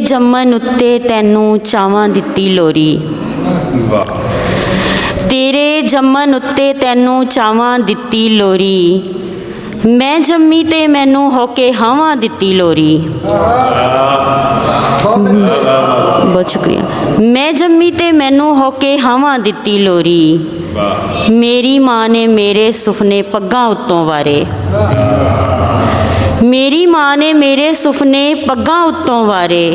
जम्मन उत्ते तैनू चावां दित्ती लोरी। तेरे जम्मन उत्ते तैनू चावां दित्ती लोरी। मैं जम्मी ते मैनू होके हावां दित्ती लोरी। बहुत शुक्रिया। मैं जम्मी ते मैनू होके हावां दित्ती लोरी। मेरी माँ ने मेरे सुपने पग्गां उत्तों वारे। मेरी माँ ने मेरे सुपने पग्गां उत्तों वारे।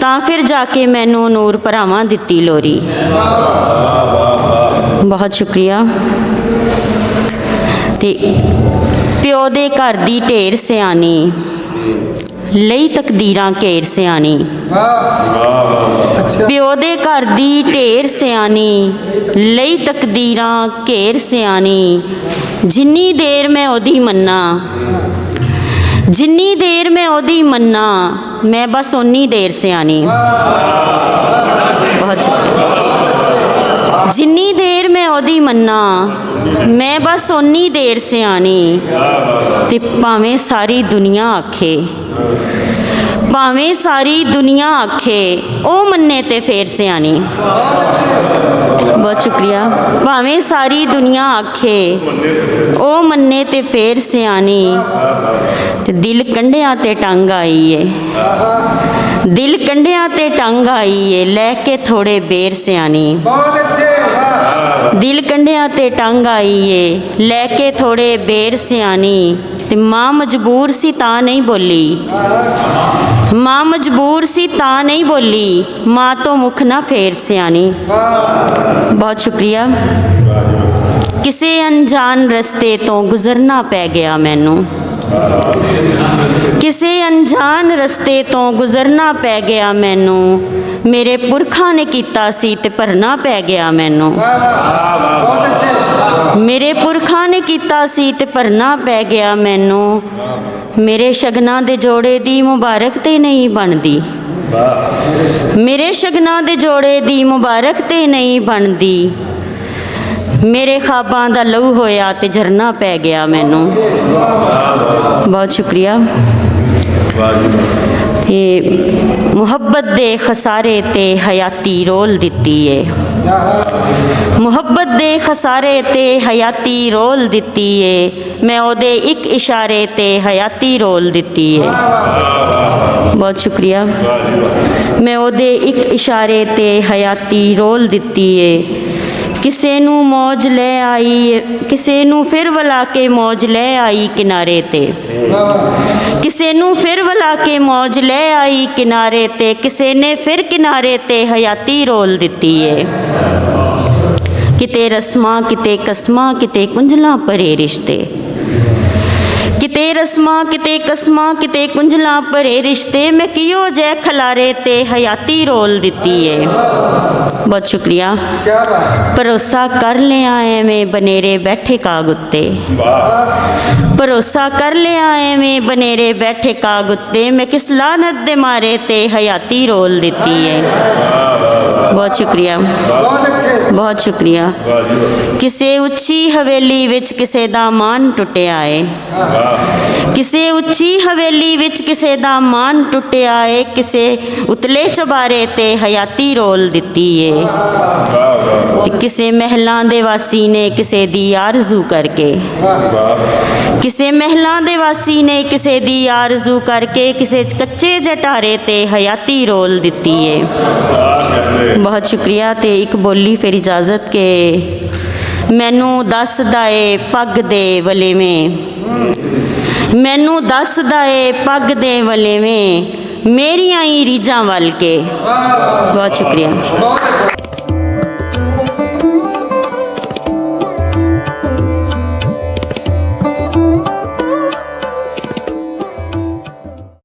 तां फिर जाके मैनू नूर भरावां दित्ती लोरी। बहुत शुक्रिया। ते प्यो दे घर दी ढेर सियानी, लई तकदीरां घेर सियानी। प्यो दे घर दी ढेर सियानी, लई तकदीरां घेर सियानी। जिन्नी देर मैं ओदी मन्ना, जिन्नी देर मैं ओदी मन्ना, मैं बस उन्नी देर सियानी। बहुत शुक्रिया। जिन्नी देर मैं ओदी मन्ना, मैं बस उन्नी देर सियानी। ते भावें सारी दुनिया आखे, भावें सारी दुनिया आखे, ओ मन्ने ते फेर सियानी। बहुत शुक्रिया। भावें सारी दुनिया आखे, ओ मन्ने ते फेर सियानी। ते दिल कंढियां ते टंग आई है, दिल कंढियां ते टंग आई है, लैके थोड़े बेर सियानी। दिल कंढियां ते टंग आई है, लैके थोड़े बेर सियानी। ते माँ मजबूर सी तां नहीं बोली, माँ मजबूर सी तां नहीं बोली, माँ तो मुख ना फेर सियानी। बहुत शुक्रिया। किसे अनजान रस्ते तो गुजरना पै गया मैनू, किसे अनजान रस्ते तो गुजरना पै गया मैनू। मेरे पुरखा ने कीता सी ते भरना पै गया मैनू। मेरे पुरखा ने कीता सी ते भरना पै गया मैनू। मेरे शगना दे जोड़े दी मुबारक ते नहीं बनदी, मेरे शगना दे जोड़े दी मुबारक ते नहीं बनदी। मेरे ख्वाबां दा लहू होया ते झरना पै गया मैनू। बहुत शुक्रिया। ये मुहब्बत दे खसारे ते हयाती रोल दित्ती है, मुहब्बत दे खसारे ते हयाती रोल दित्ती है। मैं ओदे एक इशारे ते हयाती रोल दित्ती है। बहुत शुक्रिया। मैं ओदे एक इशारे ते हयाती रोल दित्ती है। किसे नू मौज ले आई, किसे नू फिर वला के मौज ले आई किनारे ते, किसे नू फिर वला के मौज ले आई किनारे ते। किसे ने फिर किनारे ते हयाती रोल दित्ती है। किते रस्मां किते कसमां किते कुंजलां भरे रिश्ते, किते रस्मां किते कसमां किते कुंजलां भरे रिश्ते। मैं कियो जै खलारे ते हयाती रोल दित्ती है। बहुत शुक्रिया। भरोसा कर लिया एवें बनेरे बैठे काग उत्ते, भरोसा कर लिया एवें बनेरे बैठे काग उत्ते। मैं किस लानत दे मारे ते हयाती रोल दित्ती है। बहुत शुक्रिया। बहुत शुक्रिया। किसे उच्ची हवेली विच किसे दा मान टुटिया है, किसे उच्ची हवेली विच किसे दा मान टुटिया है। किसे उतले चबारे ते हयाती रोल दित्ती है। किसे महलां दे वासी ने किसे दी आरज़ू करके, किसे महलां दे वासी ने किसे दी आरज़ू करके। किसे कच्चे जटारे ते हयाती रोल दित्ती है। बहुत शुक्रिया। ते एक बोली फिर इजाज़त के मैनू दसदा ए पग दे वलेवें, मैनू दसदा ए पग दे वलेवें, मेरियां ही रीझां वल के। बहुत शुक्रिया।